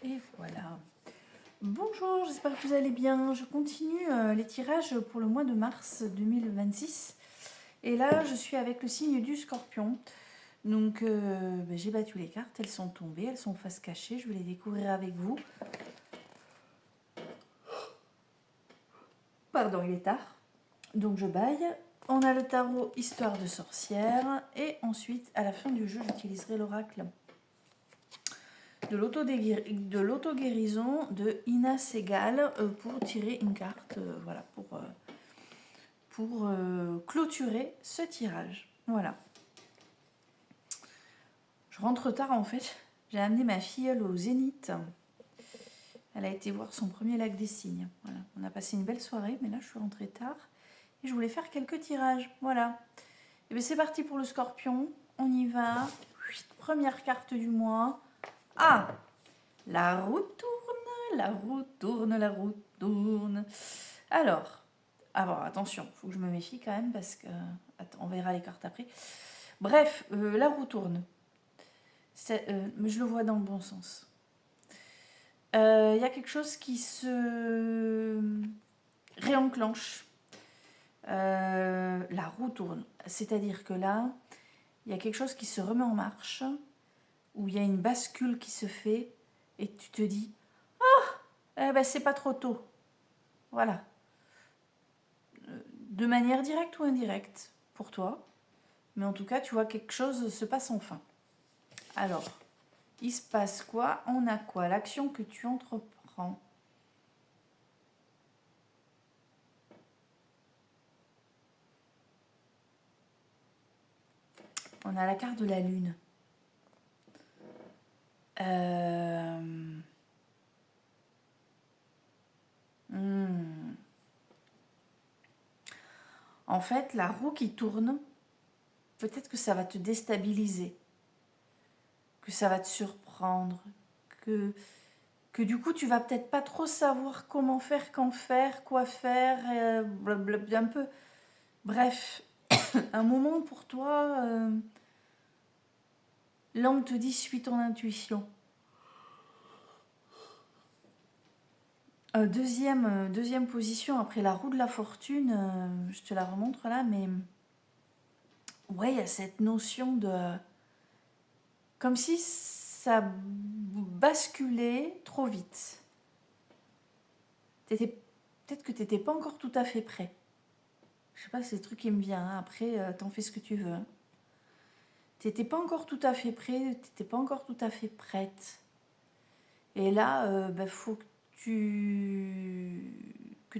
Et voilà. Bonjour, j'espère que vous allez bien. Je continue les tirages pour le mois de mars 2026. Et là, je suis avec le signe du Scorpion. Donc, j'ai battu les cartes. Elles sont tombées, elles sont face cachée. Je vais les découvrir avec vous. Pardon, il est tard. Donc, je baille. On a le tarot Histoire de sorcière. Et ensuite, à la fin du jeu, j'utiliserai l'oracle de l'auto-guérison de Ina Segal pour tirer une carte, voilà, pour clôturer ce tirage. Voilà. Je rentre tard en fait. J'ai amené ma filleule au Zénith. Elle a été voir son premier lac des cygnes. Voilà. On a passé une belle soirée, mais là je suis rentrée tard et je voulais faire quelques tirages. Voilà. Et bien c'est parti pour le Scorpion. On y va. Première carte du mois. Ah, la roue tourne, la roue tourne, la roue tourne. Alors, attention, il faut que je me méfie quand même parce que... Attends, on verra les cartes après. Bref, la roue tourne. Mais je le vois dans le bon sens. Il y a quelque chose qui se réenclenche. La roue tourne. C'est-à-dire que là, il y a quelque chose qui se remet en marche, où il y a une bascule qui se fait, et tu te dis « Ah, c'est pas trop tôt. » Voilà. De manière directe ou indirecte, pour toi. Mais en tout cas, tu vois, quelque chose se passe enfin. Alors, il se passe quoi? On a quoi? L'action que tu entreprends. On a la carte de la lune. En fait, la roue qui tourne, peut-être que ça va te déstabiliser, que ça va te surprendre, que du coup, tu vas peut-être pas trop savoir comment faire, quand faire, quoi faire, blablabla, un peu. Bref, un moment pour toi, là on te dit suis ton intuition. Deuxième position après la roue de la fortune, je te la remontre là, mais ouais, il y a cette notion de... Comme si ça basculait trop vite. Peut-être que tu n'étais pas encore tout à fait prêt. Je sais pas, c'est le truc qui me vient. Hein. Après, t'en fais ce que tu veux. Hein. Tu n'étais pas encore tout à fait prêt, tu n'étais pas encore tout à fait prête. Et là, faut que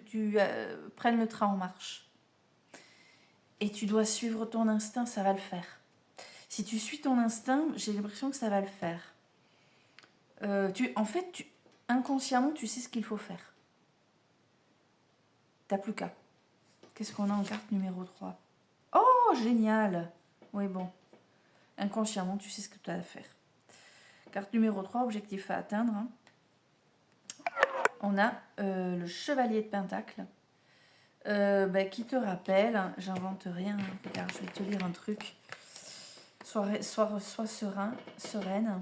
tu prennes le train en marche. Et tu dois suivre ton instinct, ça va le faire. Si tu suis ton instinct, j'ai l'impression que ça va le faire. Inconsciemment, tu sais ce qu'il faut faire. T'as plus qu'à. Qu'est-ce qu'on a en carte numéro 3? Oh, génial! Oui, bon. Inconsciemment, tu sais ce que tu as à faire. Carte numéro 3, objectif à atteindre. Hein. On a le chevalier de pentacle. Qui te rappelle, j'invente rien, car je vais te lire un truc. Sois sereine.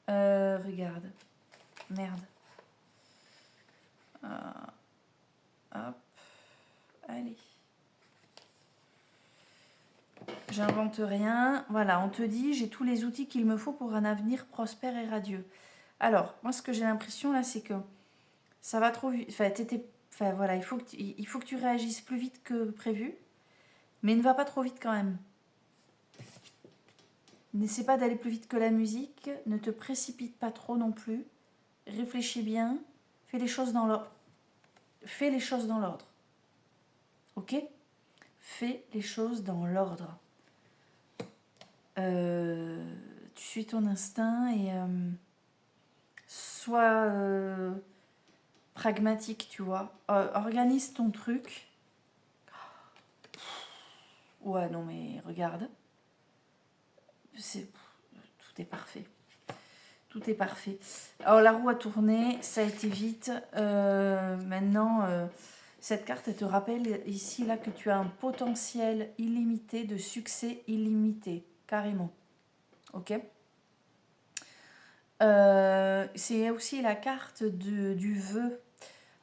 Regarde. Merde. Hop. Allez. J'invente rien. Voilà, on te dit, j'ai tous les outils qu'il me faut pour un avenir prospère et radieux. Alors, moi, ce que j'ai l'impression, là, c'est que ça va trop vite. Voilà, il faut que tu réagisses plus vite que prévu. Mais ne va pas trop vite quand même. N'essaie pas d'aller plus vite que la musique. Ne te précipite pas trop non plus. Réfléchis bien. Fais les choses dans l'ordre. Ok? Fais les choses dans l'ordre. Tu suis ton instinct et sois pragmatique, tu vois. Organise ton truc. Ouais, non mais regarde. Tout est parfait. Tout est parfait. Alors la roue a tourné, ça a été vite. Maintenant, cette carte, elle te rappelle ici là que tu as un potentiel illimité de succès illimité, carrément. Ok. C'est aussi la carte du vœu.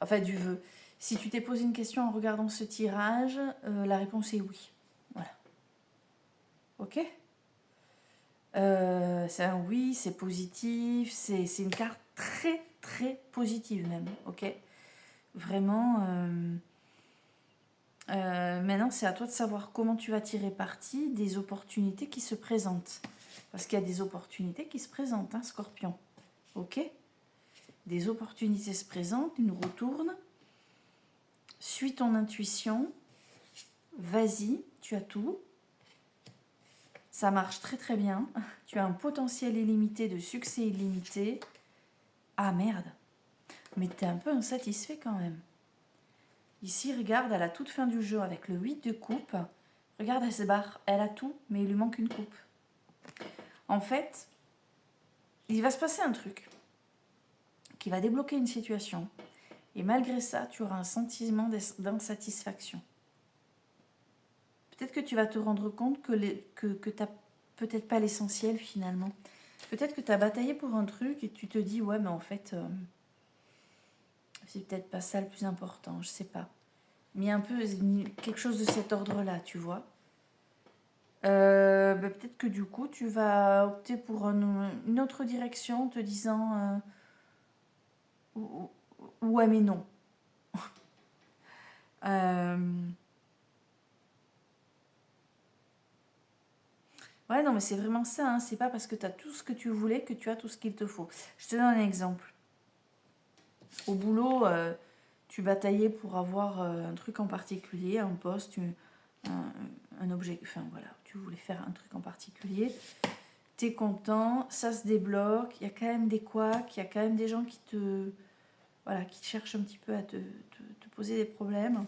Enfin, du vœu. Si tu t'es posé une question en regardant ce tirage, la réponse est oui. Voilà. Ok. C'est un oui, c'est positif. C'est une carte très, très positive même. Ok. Vraiment. Maintenant, c'est à toi de savoir comment tu vas tirer parti des opportunités qui se présentent. Parce qu'il y a des opportunités qui se présentent, hein, Scorpion. Ok. Des opportunités se présentent, ils nous retournent. Suis ton intuition. Vas-y, tu as tout. Ça marche très très bien. Tu as un potentiel illimité de succès illimité. Ah merde. Mais t'es un peu insatisfait quand même. Ici, regarde, à la toute fin du jeu, avec le 8 de coupe. Regarde, elle se barre. Elle a tout, mais il lui manque une coupe. En fait, il va se passer un truc qui va débloquer une situation. Et malgré ça, tu auras un sentiment d'insatisfaction. Peut-être que tu vas te rendre compte que tu n'as peut-être pas l'essentiel finalement. Peut-être que tu as bataillé pour un truc et tu te dis, ouais, mais en fait, c'est peut-être pas ça le plus important, je sais pas. Mais un peu quelque chose de cet ordre-là, tu vois. Peut-être que du coup, tu vas opter pour une autre direction en te disant, ouais, mais non. Ouais, non, mais c'est vraiment ça, hein. C'est pas parce que tu as tout ce que tu voulais que tu as tout ce qu'il te faut. Je te donne un exemple. Au boulot, tu bataillais pour avoir un truc en particulier, un poste, un objet, enfin voilà, tu voulais faire un truc en particulier. T'es content, ça se débloque, il y a quand même des couacs, il y a quand même des gens qui qui cherchent un petit peu à te poser des problèmes.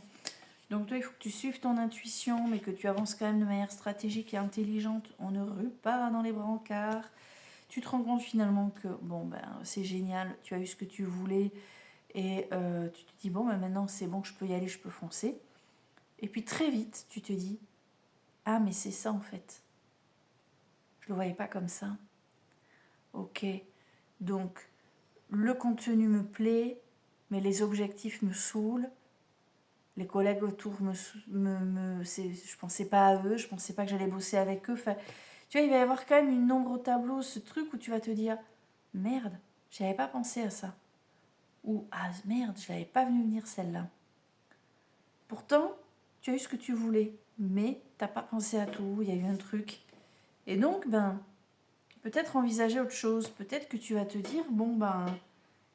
Donc toi, il faut que tu suives ton intuition, mais que tu avances quand même de manière stratégique et intelligente. On ne rue pas dans les brancards. Tu te rends compte finalement que bon ben c'est génial, tu as eu ce que tu voulais et tu te dis bon ben maintenant c'est bon, je peux y aller, je peux foncer. Et puis très vite, tu te dis ah mais c'est ça en fait. Je le voyais pas comme ça. Ok, donc le contenu me plaît, mais les objectifs me saoulent. Les collègues autour je pensais pas à eux, je pensais pas que j'allais bosser avec eux. Enfin, tu vois, il va y avoir quand même une ombre au tableau, ce truc où tu vas te dire merde, j'avais pas pensé à ça. Ou ah merde, je n'avais pas vu venir celle-là. Pourtant, tu as eu ce que tu voulais, mais t'as pas pensé à tout, il y a eu un truc. Et donc, peut-être envisager autre chose. Peut-être que tu vas te dire,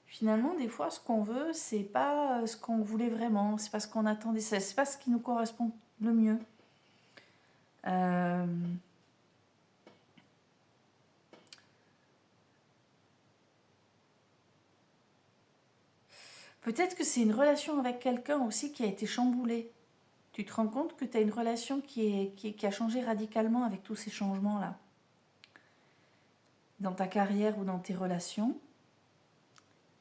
finalement, des fois, ce qu'on veut, c'est pas ce qu'on voulait vraiment, c'est pas ce qu'on attendait, c'est pas ce qui nous correspond le mieux. Peut-être que c'est une relation avec quelqu'un aussi qui a été chamboulée. Tu te rends compte que tu as une relation qui a changé radicalement avec tous ces changements-là. Dans ta carrière ou dans tes relations.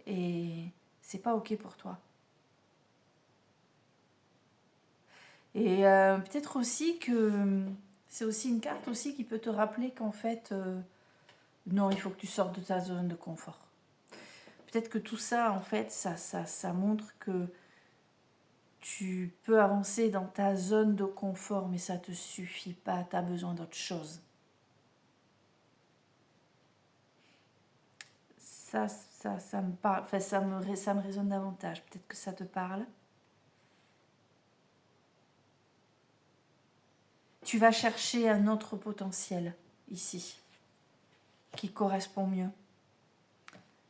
Et c'est pas ok pour toi. Et peut-être aussi que c'est aussi une carte aussi qui peut te rappeler qu'en fait, non, il faut que tu sortes de ta zone de confort. Peut-être que tout ça, en fait, ça montre que tu peux avancer dans ta zone de confort, mais ça ne te suffit pas, tu as besoin d'autre chose. Ça me parle, enfin, ça me résonne davantage. Peut-être que ça te parle. Tu vas chercher un autre potentiel ici, qui correspond mieux.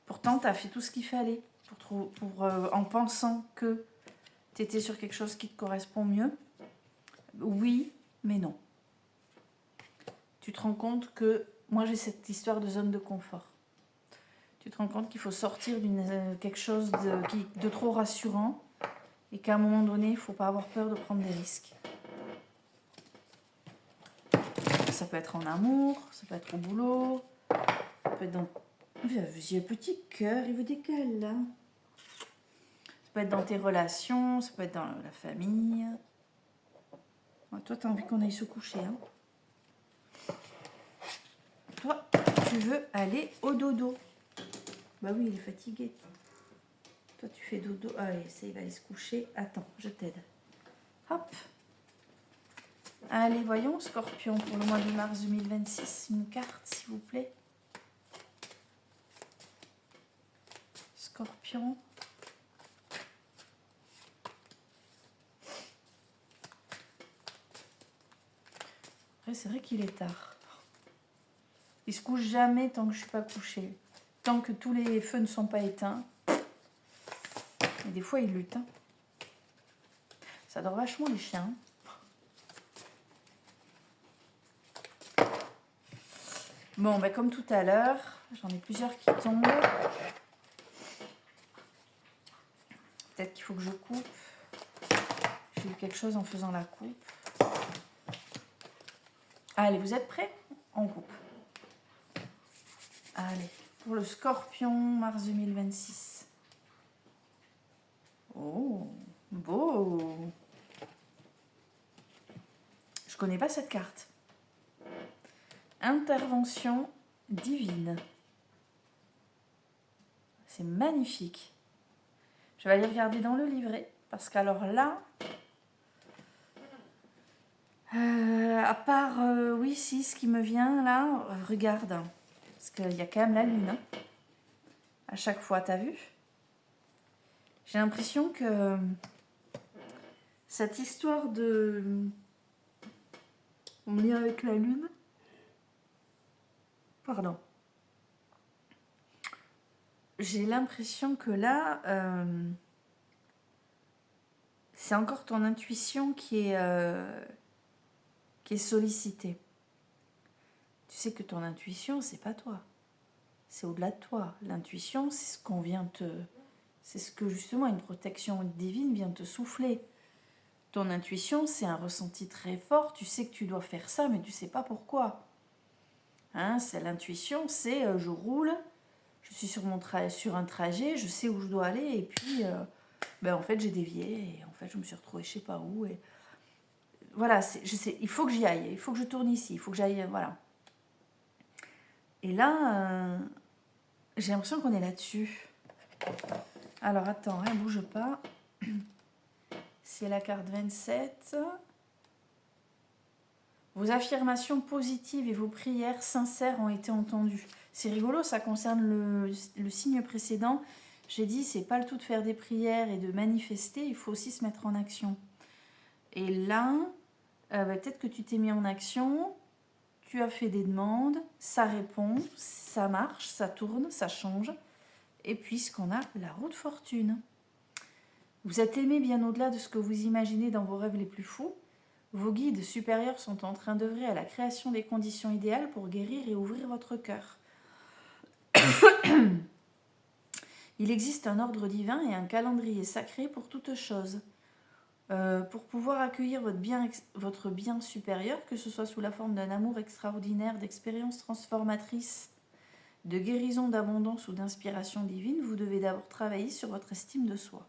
Pourtant, tu as fait tout ce qu'il fallait en pensant que tu étais sur quelque chose qui te correspond mieux. Oui, mais non. Tu te rends compte que moi, j'ai cette histoire de zone de confort. Tu te rends compte qu'il faut sortir d'une quelque chose de trop rassurant et qu'à un moment donné, il ne faut pas avoir peur de prendre des risques. Ça peut être en amour, ça peut être au boulot, ça peut être dans... J'ai un petit cœur, il veut des câlins. Ça peut être dans tes relations, ça peut être dans la famille. Ouais, toi, tu as envie qu'on aille se coucher. Hein. Toi, tu veux aller au dodo. Bah oui, il est fatigué. Toi, tu fais dodo. Allez, ça, il va aller se coucher. Attends, je t'aide. Hop. Allez, voyons, Scorpion, pour le mois de mars 2026. Une carte, s'il vous plaît. Scorpion. Après, c'est vrai qu'il est tard. Il se couche jamais tant que je suis pas couchée. Tant que tous les feux ne sont pas éteints. Et des fois, il lutte. Hein. Ça dort vachement, les chiens. Bon, bah, comme tout à l'heure, j'en ai plusieurs qui tombent. Peut-être qu'il faut que je coupe. J'ai eu quelque chose en faisant la coupe. Allez, vous êtes prêts? On coupe. Allez, pour le Scorpion, mars 2026. Oh, beau! Je connais pas cette carte. Intervention divine. C'est magnifique. Je vais aller regarder dans le livret. Parce qu'alors là... à part... oui, si, ce qui me vient là... regarde. Parce qu'il y a quand même la lune. Hein. À chaque fois, t'as vu? J'ai l'impression que... cette histoire de... en lien avec la lune... Pardon. J'ai l'impression que là, c'est encore ton intuition qui est sollicitée. Tu sais que ton intuition, c'est pas toi. C'est au-delà de toi. L'intuition, c'est ce qu'on vient te... C'est ce que justement une protection divine vient te souffler. Ton intuition, c'est un ressenti très fort. Tu sais que tu dois faire ça, mais tu sais pas pourquoi. Hein, c'est l'intuition, c'est je roule, je suis sur un trajet, je sais où je dois aller, et puis en fait j'ai dévié, et en fait je me suis retrouvée je sais pas où. Et... voilà, je sais, il faut que j'y aille, il faut que je tourne ici, il faut que j'aille, voilà. Et là, j'ai l'impression qu'on est là-dessus. Alors attends, hein, bouge pas. C'est la carte 27. Vos affirmations positives et vos prières sincères ont été entendues. C'est rigolo, ça concerne le signe précédent. J'ai dit, c'est pas le tout de faire des prières et de manifester, il faut aussi se mettre en action. Et là, peut-être que tu t'es mis en action, tu as fait des demandes, ça répond, ça marche, ça tourne, ça change. Et puisqu'on a la roue de fortune. Vous êtes aimé bien au-delà de ce que vous imaginez dans vos rêves les plus fous. Vos guides supérieurs sont en train d'œuvrer à la création des conditions idéales pour guérir et ouvrir votre cœur. Il existe un ordre divin et un calendrier sacré pour toute chose. Pour pouvoir accueillir votre bien supérieur, que ce soit sous la forme d'un amour extraordinaire, d'expériences transformatrices, de guérison, d'abondance ou d'inspiration divine, vous devez d'abord travailler sur votre estime de soi.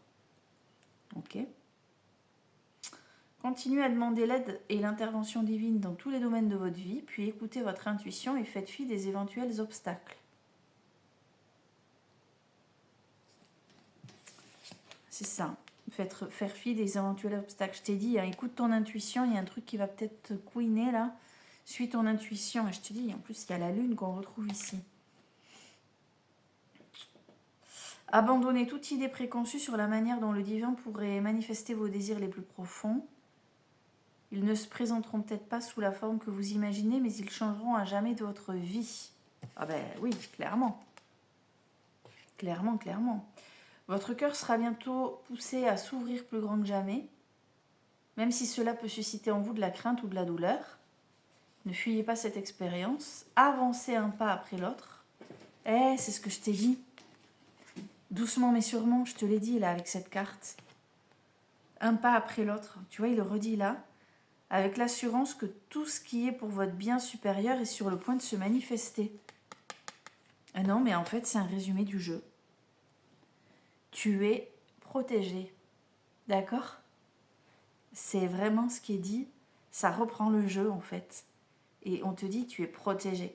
Ok ? Continuez à demander l'aide et l'intervention divine dans tous les domaines de votre vie, puis écoutez votre intuition et faites fi des éventuels obstacles. C'est ça, faire fi des éventuels obstacles. Je t'ai dit, hein, écoute ton intuition, il y a un truc qui va peut-être te couiner là. Suis ton intuition, et je te dis, en plus il y a la lune qu'on retrouve ici. Abandonnez toute idée préconçue sur la manière dont le divin pourrait manifester vos désirs les plus profonds. Ils ne se présenteront peut-être pas sous la forme que vous imaginez, mais ils changeront à jamais de votre vie. Ah ben oui, clairement. Clairement, clairement. Votre cœur sera bientôt poussé à s'ouvrir plus grand que jamais, même si cela peut susciter en vous de la crainte ou de la douleur. Ne fuyez pas cette expérience. Avancez un pas après l'autre. C'est ce que je t'ai dit. Doucement mais sûrement, je te l'ai dit là avec cette carte. Un pas après l'autre. Tu vois, il le redit là. Avec l'assurance que tout ce qui est pour votre bien supérieur est sur le point de se manifester. Ah non, mais en fait, c'est un résumé du jeu. Tu es protégé. D'accord ? C'est vraiment ce qui est dit. Ça reprend le jeu, en fait. Et on te dit, tu es protégé.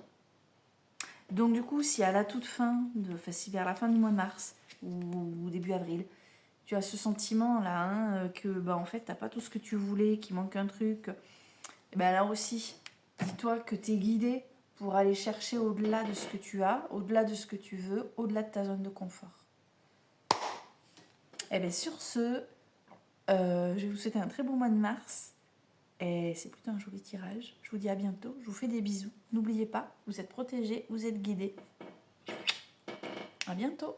Donc du coup, si à la toute fin, si vers la fin du mois de mars ou début avril, tu as ce sentiment-là, hein, que bah, en fait, tu n'as pas tout ce que tu voulais, qu'il manque un truc, et ben là aussi, dis-toi que tu es guidé pour aller chercher au-delà de ce que tu as, au-delà de ce que tu veux, au-delà de ta zone de confort. Et bien sur ce, je vais vous souhaiter un très bon mois de mars. Et c'est plutôt un joli tirage. Je vous dis à bientôt. Je vous fais des bisous. N'oubliez pas, vous êtes protégés, vous êtes guidés. À bientôt.